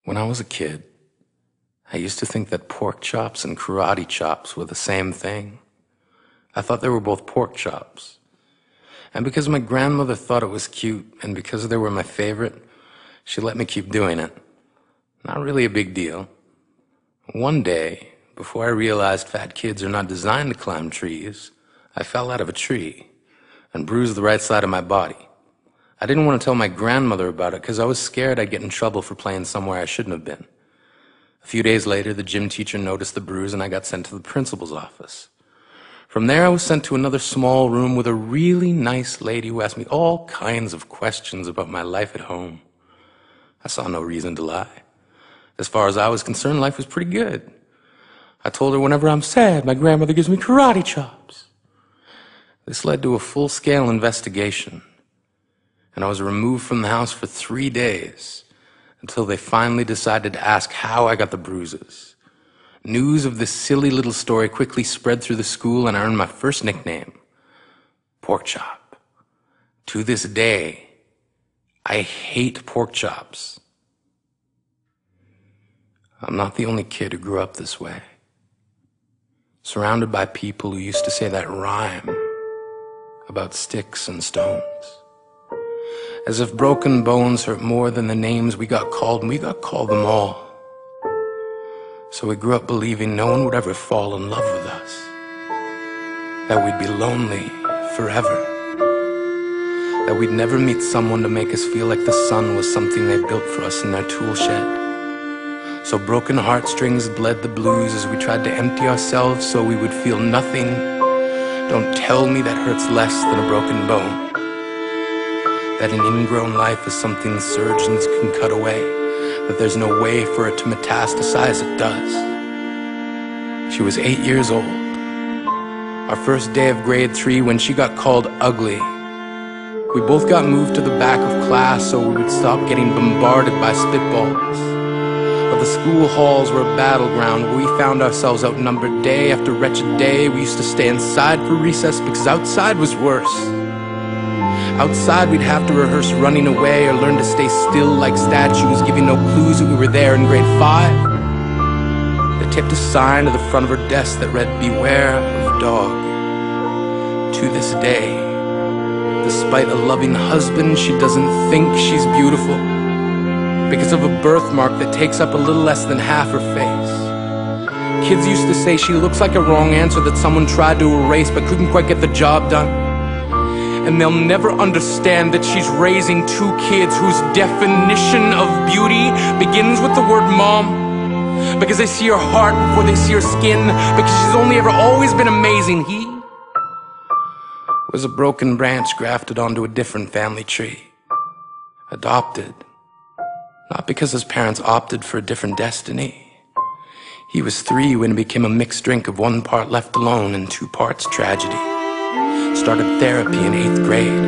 When I was a kid, I used to think that pork chops and karate chops were the same thing. I thought they were both pork chops. And because my grandmother thought it was cute, and because they were my favorite, she let me keep doing it. Not really a big deal. One day, before I realized fat kids are not designed to climb trees, I fell out of a tree and bruised the right side of my body. I didn't want to tell my grandmother about it because I was scared I'd get in trouble for playing somewhere I shouldn't have been. A few days later, the gym teacher noticed the bruise and I got sent to the principal's office. From there, I was sent to another small room with a really nice lady who asked me all kinds of questions about my life at home. I saw no reason to lie. As far as I was concerned, life was pretty good. I told her whenever I'm sad, my grandmother gives me karate chops. This led to a full-scale investigation, and I was removed from the house for 3 days until they finally decided to ask how I got the bruises. News of this silly little story quickly spread through the school, and I earned my first nickname, Pork Chop. To this day, I hate pork chops. I'm not the only kid who grew up this way, surrounded by people who used to say that rhyme about sticks and stones. As if broken bones hurt more than the names we got called, and we got called them all. So we grew up believing no one would ever fall in love with us, that we'd be lonely forever, that we'd never meet someone to make us feel like the sun was something they built for us in their tool shed. So broken heartstrings bled the blues as we tried to empty ourselves so we would feel nothing. Don't tell me that hurts less than a broken bone, that an ingrown life is something surgeons can cut away, that there's no way for it to metastasize. It does. She was 8 years old. Our first day of grade 3 when she got called ugly. We both got moved to the back of class so we would stop getting bombarded by spitballs. But the school halls were a battleground where we found ourselves outnumbered day after wretched day. We used to stay inside for recess because outside was worse. Outside we'd have to rehearse running away or learn to stay still like statues, giving no clues that we were there in grade 5. They taped a sign to the front of her desk that read, "Beware of dog." To this day, despite a loving husband, she doesn't think she's beautiful because of a birthmark that takes up a little less than half her face. Kids used to say she looks like a wrong answer that someone tried to erase but couldn't quite get the job done. And they'll never understand that she's raising 2 kids whose definition of beauty begins with the word mom, because they see her heart before they see her skin, because she's only ever always been amazing. He was a broken branch grafted onto a different family tree, adopted. Not because his parents opted for a different destiny. He was 3 when it became a mixed drink of 1 part left alone and 2 parts tragedy. Started therapy in 8th grade.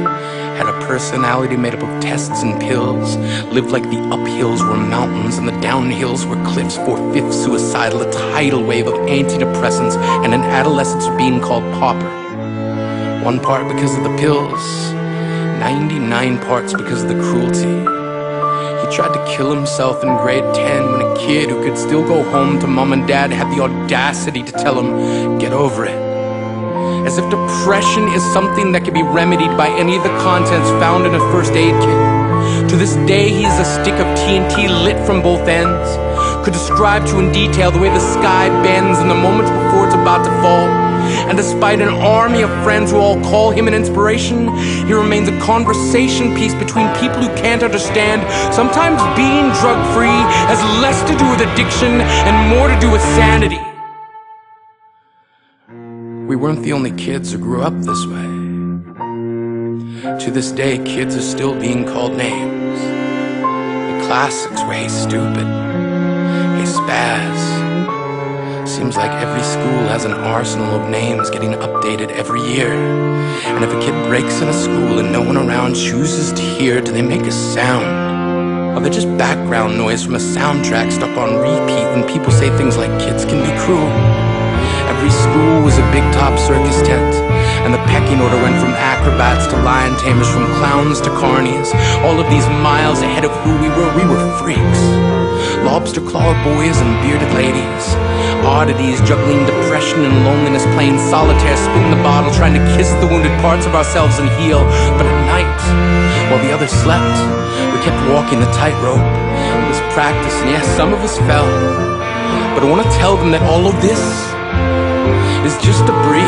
Had a personality made up of tests and pills. Lived like the uphills were mountains and the downhills were cliffs. 4/5 suicidal, a tidal wave of antidepressants, and an adolescence being called pauper. 1 part because of the pills, 99 parts because of the cruelty. He tried to kill himself in grade 10 when a kid who could still go home to mom and dad had the audacity to tell him, "Get over it." As if depression is something that can be remedied by any of the contents found in a first aid kit. To this day, he is a stick of TNT lit from both ends. Could describe to in detail the way the sky bends in the moments before it's about to fall. And despite an army of friends who all call him an inspiration, he remains a conversation piece between people who can't understand. Sometimes being drug-free has less to do with addiction and more to do with sanity. We weren't the only kids who grew up this way. To this day, kids are still being called names. The classics were, "Hey stupid," "Hey spaz." Seems like every school has an arsenal of names getting updated every year. And if a kid breaks in a school and no one around chooses to hear, do they make a sound? Or they're just background noise from a soundtrack stuck on repeat when people say things like kids can be cruel? Every school was a big top circus tent, And the pecking order went from acrobats to lion tamers, from clowns to carnies. All of these miles ahead of who we were freaks. Lobster claw boys and bearded ladies, oddities juggling depression and loneliness, playing solitaire, spinning the bottle, trying to kiss the wounded parts of ourselves and heal. But at night, while the others slept, we kept walking the tightrope. It was practice, and yes, some of us fell. But I want to tell them that all of this is just debris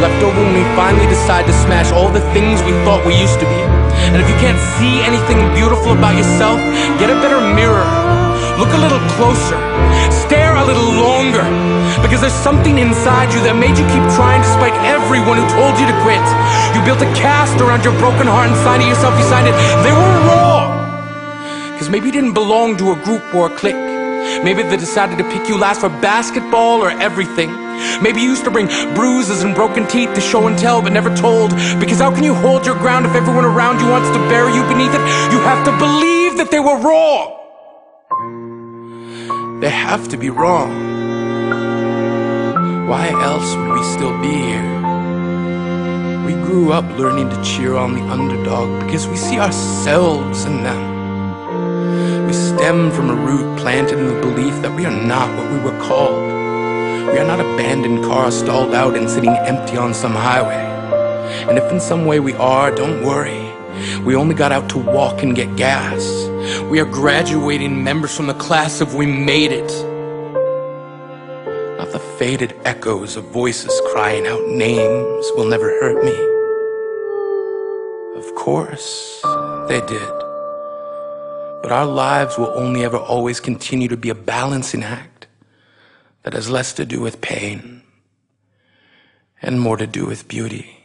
left over when we finally decide to smash all the things we thought we used to be. And if you can't see anything beautiful about yourself, get a better mirror. Look a little closer. Stare a little longer. Because there's something inside you that made you keep trying despite everyone who told you to quit. You built a cast around your broken heart and signed it yourself. You signed it. They were raw. Because maybe you didn't belong to a group or a clique. Maybe they decided to pick you last for basketball or everything. Maybe you used to bring bruises and broken teeth to show and tell but never told. Because how can you hold your ground if everyone around you wants to bury you beneath it? You have to believe that they were wrong. They have to be wrong. Why else would we still be here? We grew up learning to cheer on the underdog because we see ourselves in them. We stem from a root planted in the belief that we are not what we were called. We are not abandoned cars stalled out and sitting empty on some highway. And if in some way we are, don't worry. We only got out to walk and get gas. We are graduating members from the class of We Made It. Not the faded echoes of voices crying out names will never hurt me. Of course, they did. But our lives will only ever always continue to be a balancing act that has less to do with pain and more to do with beauty.